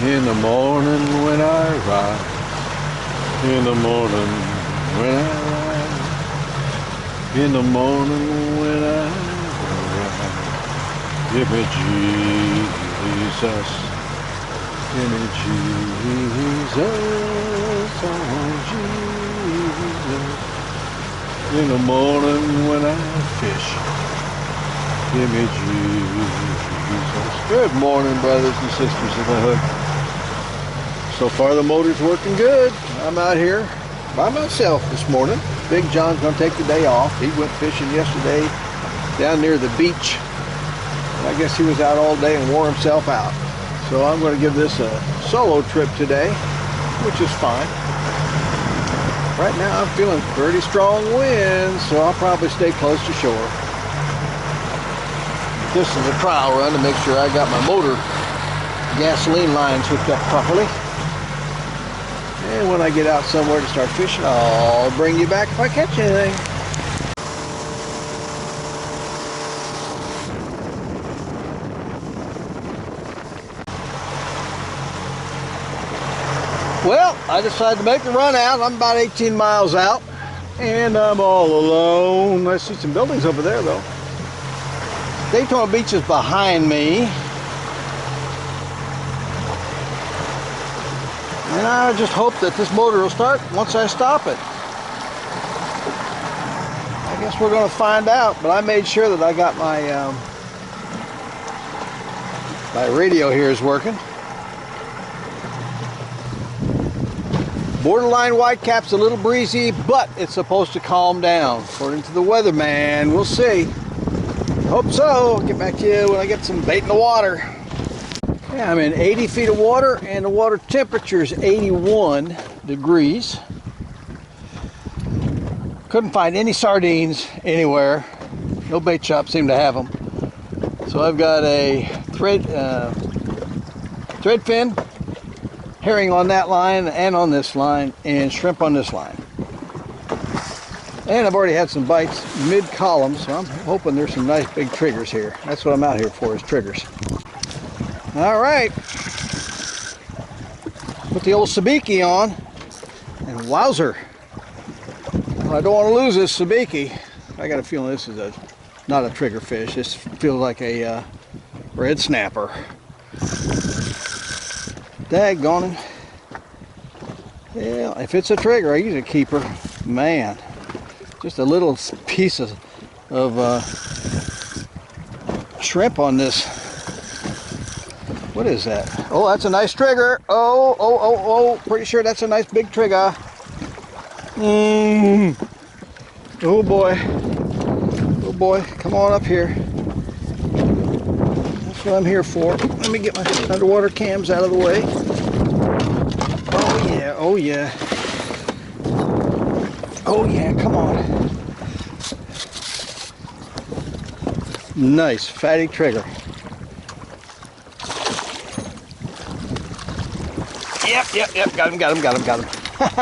In the morning when I rise, in the morning when I rise, in the morning when I rise, give me Jesus, give me Jesus, oh Jesus. In the morning when I fish, give me Jesus. Good morning, brothers and sisters of the hook. So far the motor's working good. I'm out here by myself this morning. Big John's gonna take the day off. He went fishing yesterday down near the beach. I guess he was out all day and wore himself out. So I'm gonna give this a solo trip today, which is fine. Right now I'm feeling pretty strong winds, so I'll probably stay close to shore. This is a trial run to make sure I got my motor gasoline lines hooked up properly. And when I get out somewhere to start fishing, I'll bring you back if I catch anything. Well, I decided to make the run out. I'm about 18 miles out, and I'm all alone. I see some buildings over there, though. Daytona Beach is behind me. And I just hope that this motor will start once I stop it. I guess we're going to find out, but I made sure that I got my my radio here is working. Borderline Whitecap's a little breezy, but it's supposed to calm down according to the weatherman. We'll see. Hope so. I'll get back to you when I get some bait in the water. Yeah, I'm in 80 feet of water and the water temperature is 81 degrees. Couldn't find any sardines anywhere. No bait shop seemed to have them. So I've got a threadfin, herring on that line and on this line, and shrimp on this line. And I've already had some bites mid-column, so I'm hoping there's some nice big triggers here. That's what I'm out here for, is triggers. All right. Put the old sabiki on, and wowzer. Well, I don't want to lose this sabiki. I got a feeling this is not a trigger fish. This feels like a red snapper. Daggone it. Yeah, if it's a trigger, I use a keeper. Man, just a little piece of shrimp on this. What is that? Oh, that's a nice trigger. Oh, pretty sure that's a nice big trigger. Oh boy. Oh boy, come on up here. That's what I'm here for. Let me get my underwater cams out of the way. Oh yeah, oh yeah. Oh yeah, come on. Nice, fatty trigger. Yep, got him.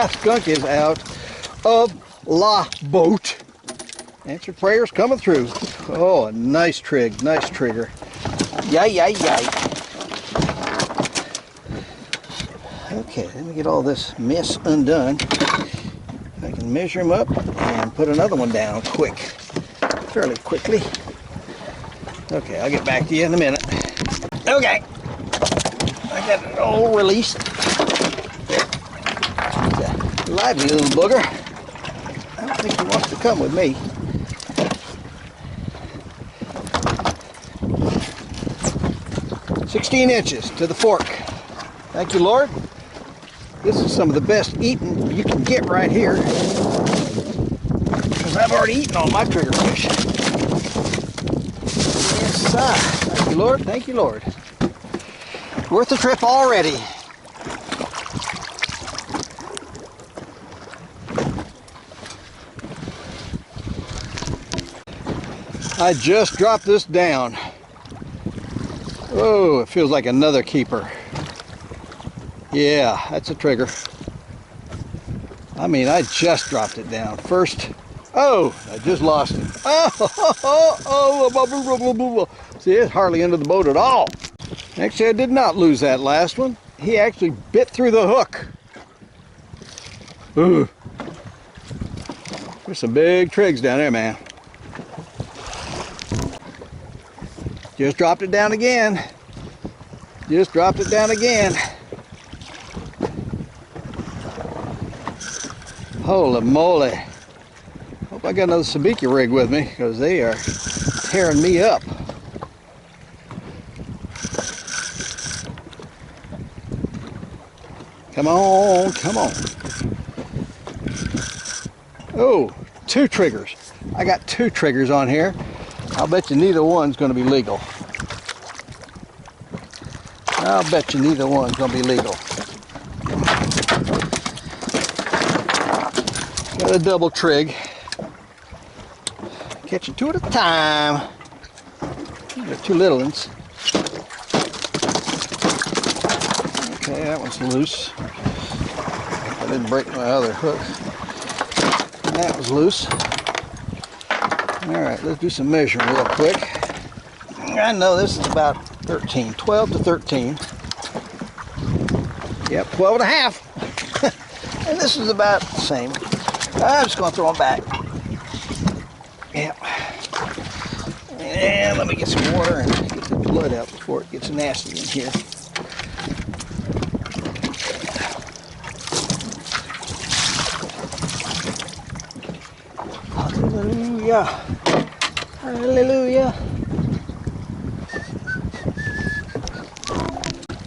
Skunk is out of la boat. Answered prayers coming through. Oh, a nice trigger. Yay. Okay, let me get all this mess undone. I can measure them up and put another one down fairly quickly. Okay, I'll get back to you in a minute. Okay, I got it all released. He's a lively little booger. I don't think he wants to come with me. "16 inches to the fork. Thank you, Lord. This is some of the best eating you can get right here, because I've already eaten all my trigger fish. Yes, sir. Thank you, Lord. Thank you, Lord. Worth the trip already. I just dropped this down. Oh, it feels like another keeper. Yeah, that's a trigger. I mean, I just dropped it down. First, oh, I just lost it. See, it's hardly into the boat at all. Actually, I did not lose that last one. he actually bit through the hook. Ooh. There's some big trigs down there, man. Just dropped it down again. Just dropped it down again. Holy moly. Hope I got another sabiki rig with me, because they are tearing me up. Come on, come on. Oh, 2 triggers. I got 2 triggers on here. I'll bet you neither one's going to be legal. I'll bet you neither one's going to be legal. Got a double trig. Catching 2 at a time. These are 2 little ones. Okay, that one's loose. I didn't break my other hook. And that was loose. Alright, let's do some measuring real quick. I know this is about 13, 12 to 13. Yep, 12 and a half. And this is about the same. I'm just going to throw them back. Yep. And let me get some water and get the blood out before it gets nasty in here. Hallelujah. Hallelujah.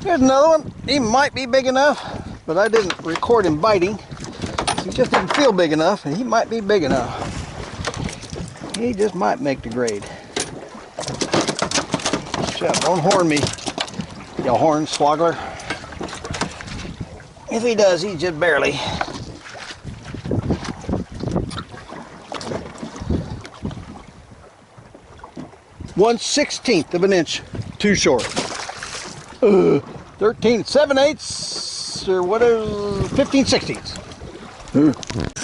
Here's another one. He might be big enough, but I didn't record him biting. He just didn't feel big enough, and he might be big enough. He just might make the grade. Shut up, don't horn me, you horn swoggler. If he does, he's just barely. One-16th of an inch too short. 13 7/8 or what is 15/16.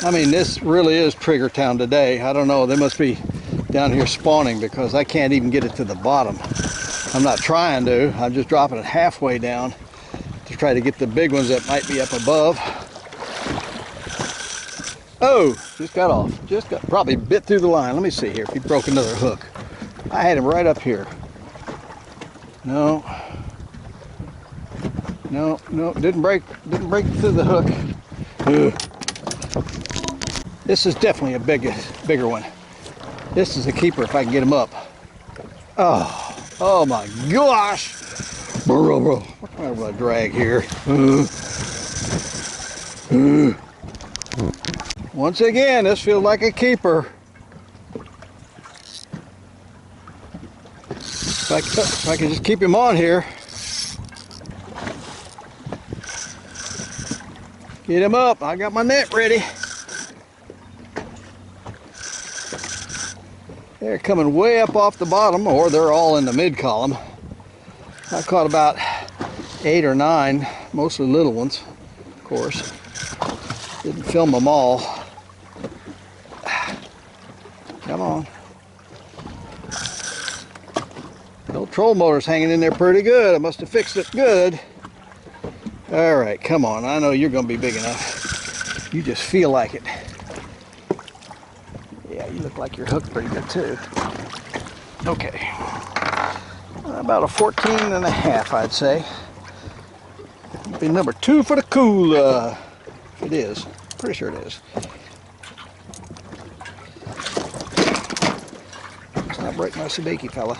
I mean, this really is trigger town today. I don't know, they must be down here spawning because I can't even get it to the bottom. I'm not trying to, I'm just dropping it halfway down to try to get the big ones that might be up above. Oh, just got off. Just got, probably bit through the line. Let me see here if he broke another hook. I had him right up here. No. No, no, didn't break through the hook. Ugh. This is definitely a bigger one. This is a keeper if I can get him up. Oh my gosh! What kind of a drag here? Once again, this feels like a keeper. If I can just keep him on here. Get him up. I got my net ready. They're coming way up off the bottom, or they're all in the mid column. I caught about 8 or 9, mostly little ones, of course. Didn't film them all. Come on. The old troll motor's hanging in there pretty good. I must have fixed it good. All right, come on. I know you're going to be big enough. You just feel like it. Yeah, you look like you're hooked pretty good too. Okay. About a 14 and a half, I'd say. Be number 2 for the cool. It is. Pretty sure it is. Let's not break my sabiki, fella.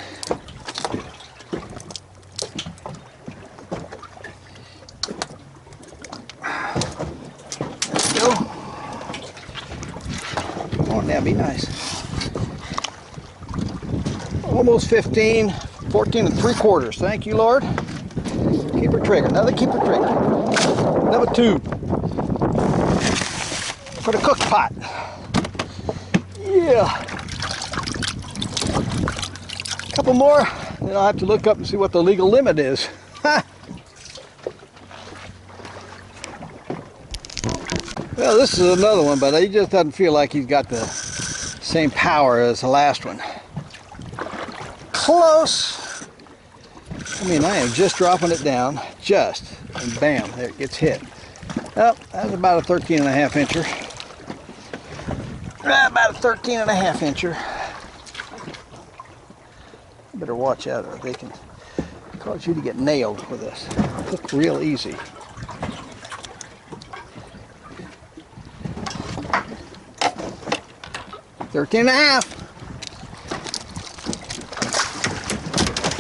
Yeah, be nice. Almost 15, 14 3/4. Thank you, Lord. Keeper trigger, another keeper trigger. Number 2 for the cook pot. Yeah. A couple more, then I'll have to look up and see what the legal limit is. Well, this is another one, but he just doesn't feel like he's got the same power as the last one. Close. I mean, I am just dropping it down. Just. and bam, there it gets hit. Oh, that's about a 13.5 incher. About a 13.5 incher. Better watch out or they can cause you to get nailed with this. Hook real easy. $13.5.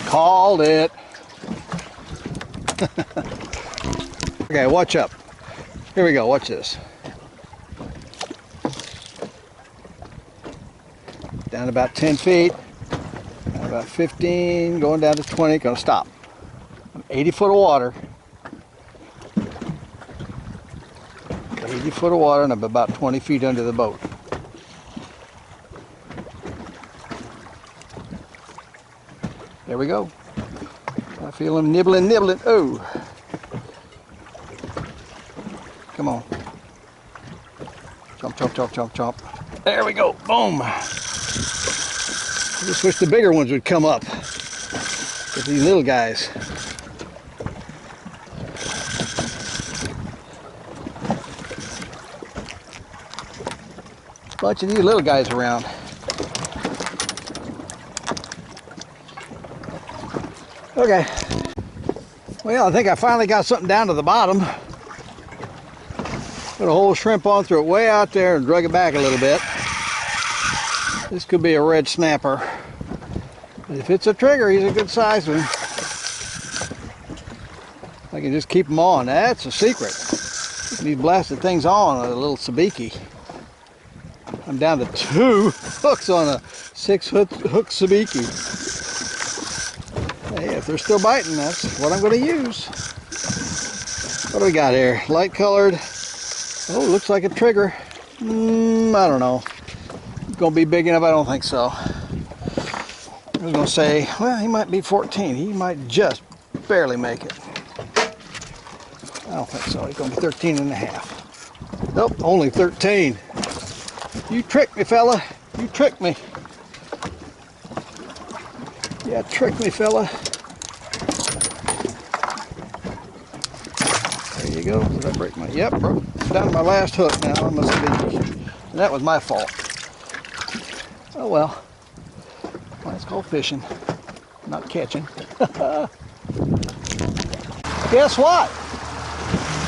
Called it. Okay, watch up. Here we go, watch this. Down about 10 feet, about 15, going down to 20, gonna stop. I'm 80 foot of water. 80 foot of water and I'm about 20 feet under the boat. There we go. I feel him nibbling. Oh. Come on. Chomp. There we go. Boom. I just wish the bigger ones would come up. With these little guys. Bunch of these little guys around. Okay. Well, I think I finally got something down to the bottom. Put a whole shrimp on, threw it way out there and drug it back a little bit. This could be a red snapper. If it's a trigger, he's a good size one. I can just keep them on. That's a secret. Keeping these blasted things on a little sabiki. I'm down to 2 hooks on a 6-hook sabiki. Hey, if they're still biting, that's what I'm going to use. What do we got here? Light colored. Oh, looks like a trigger. I don't know. Going to be big enough? I don't think so. I was going to say, well, he might be 14. He might just barely make it. I don't think so. He's going to be 13.5. Nope, only 13. You tricked me, fella. You tricked me. Yeah, trick me, fella. There you go. Did I break my? Yep, broke down to my last hook now. I must be. And that was my fault. Oh well. That's called fishing, not catching. Guess what?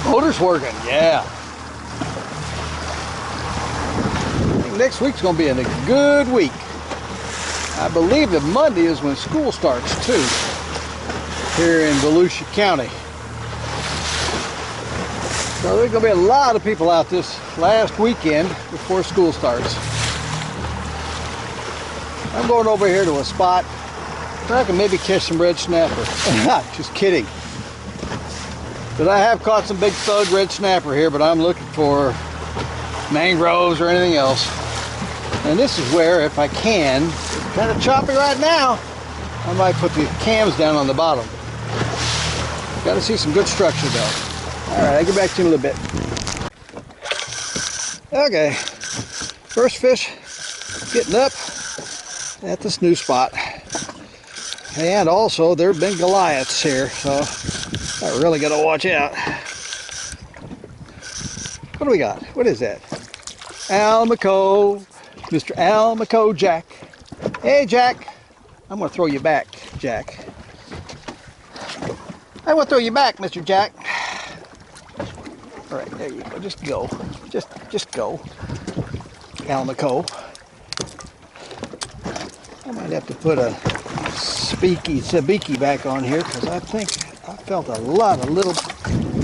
Motor's working. Yeah. I think next week's gonna be a good week. I believe that Monday is when school starts too, here in Volusia County. So there's going to be a lot of people out this last weekend before school starts. I'm going over here to a spot where I can maybe catch some red snapper. Just kidding. But I have caught some big thug red snapper here, but I'm looking for mangroves or anything else. And this is where, if I can, it's kind of choppy right now, I might put the cams down on the bottom. Got to see some good structure though. All right, I'll get back to you in a little bit. Okay, first fish getting up at this new spot. And also, there have been Goliaths here, so I really got to watch out. What do we got? What is that? Almaco. Mr. Almaco Jack. Hey, Jack. I'm going to throw you back, Jack. I want to throw you back, Mr. Jack. All right, there you go. Just go. Just go. Almaco. I might have to put a sabiki back on here because I think I felt a lot of little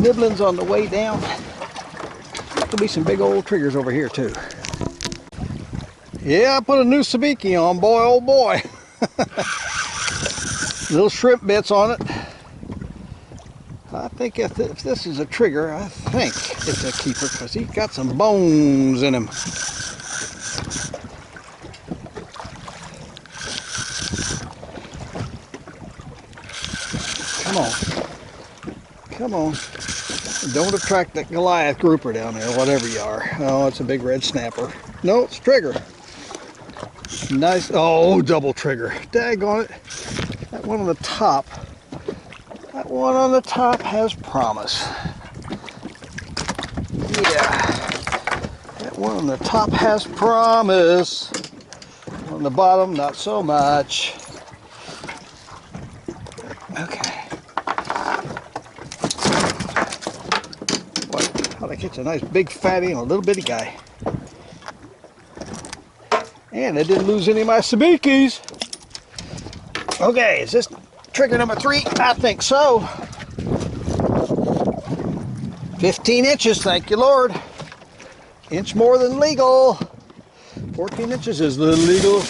nibblings on the way down. There'll be some big old triggers over here too. Yeah, I put a new sabiki on, boy, oh boy. Little shrimp bits on it. I think if this is a trigger, I think it's a keeper because he's got some bones in him. Come on. Come on. Don't attract that Goliath grouper down there, whatever you are. Oh, it's a big red snapper. No, it's a trigger. Nice. Oh, double trigger. Daggone it. That one on the top. That one on the top has promise. Yeah. That one on the top has promise. On the bottom, not so much. Okay. Boy, how'd I catch a nice big fatty and a little bitty guy? And I didn't lose any of my sabikis. Okay, is this trigger number 3? I think so. 15 inches, thank you, Lord. Inch more than legal. 14 inches is the legal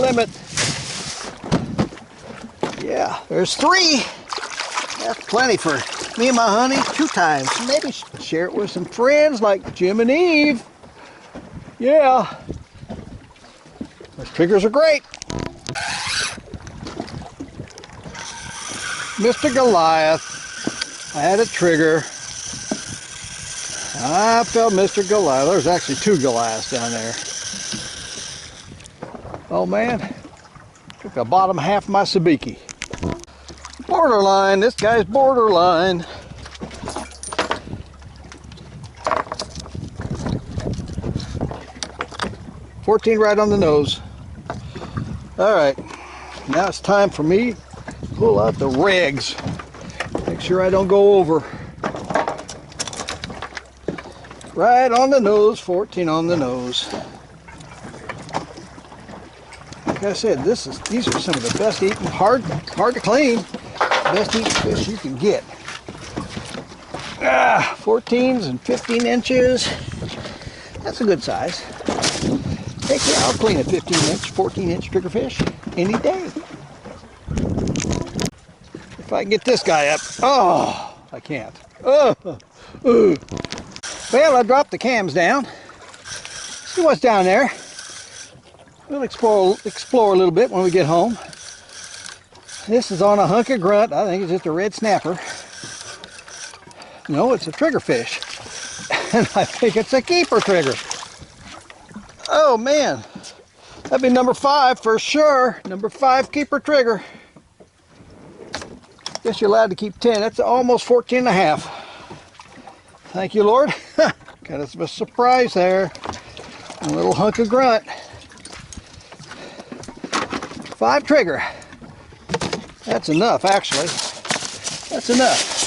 limit. Yeah, there's 3. That's plenty for me and my honey 2 times. Maybe share it with some friends like Jim and Eve. Yeah. Those triggers are great. Mr. Goliath. I had a trigger. I felt Mr. Goliath. There's actually 2 Goliaths down there. Oh man, took the bottom half of my sabiki. Borderline, this guy's borderline. $14 right on the nose. All right, now it's time for me to pull out the regs. Make sure I don't go over. Right on the nose, 14 on the nose. Like I said, these are some of the best eating, hard to clean, best eating fish you can get. 14s and 15 inches. That's a good size. Heck yeah, I'll clean a 15-inch, 14-inch triggerfish any day. If I can get this guy up. Oh, I can't. Well, I dropped the cams down. See what's down there. We'll explore a little bit when we get home. This is on a hunk of grunt. I think it's just a red snapper. No, it's a triggerfish. And I think it's a keeper trigger. Oh man, that'd be number 5 for sure. Number 5 keeper trigger. Guess you're allowed to keep 10. That's almost 14 and a half. Thank you, Lord. Got us a surprise there. A little hunk of grunt. 5 trigger. That's enough, actually. That's enough.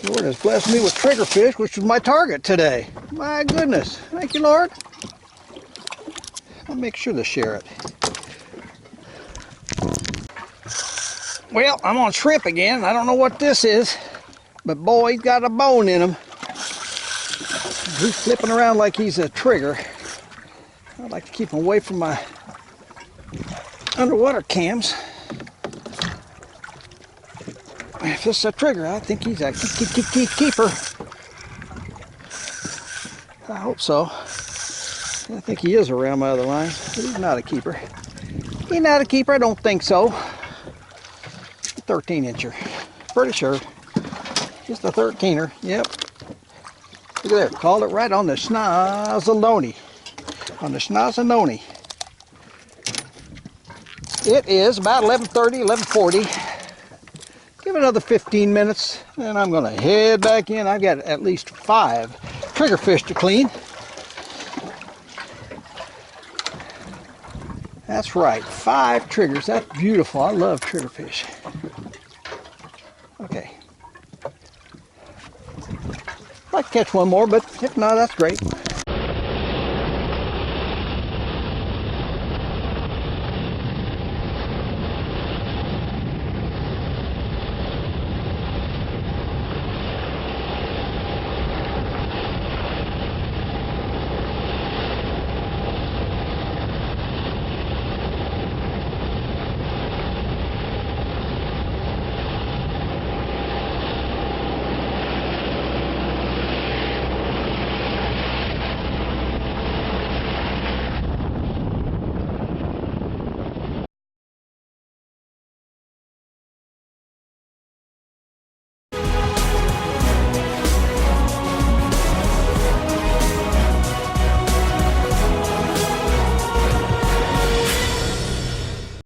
Lord has blessed me with triggerfish, which was my target today. My goodness. Thank you, Lord. I'll make sure to share it. Well, I'm on shrimp again. I don't know what this is, but boy, he's got a bone in him. He's flipping around like he's a trigger. I'd like to keep him away from my underwater cams. If this is a trigger, I think he's a keeper. I hope so. I think he is around my other line, but he's not a keeper. He's not a keeper, I don't think so. 13-incher, pretty sure. Just a 13er, yep. Look at there, called it right on the schnozzaloni. On the schnozzaloni. It is about 11:30, 11:40. Give it another 15 minutes, and I'm gonna head back in. I've got at least 5 triggerfish to clean. That's right, 5 triggers. That's beautiful. I love triggerfish. Okay. I'd like to catch one more, but if not, that's great.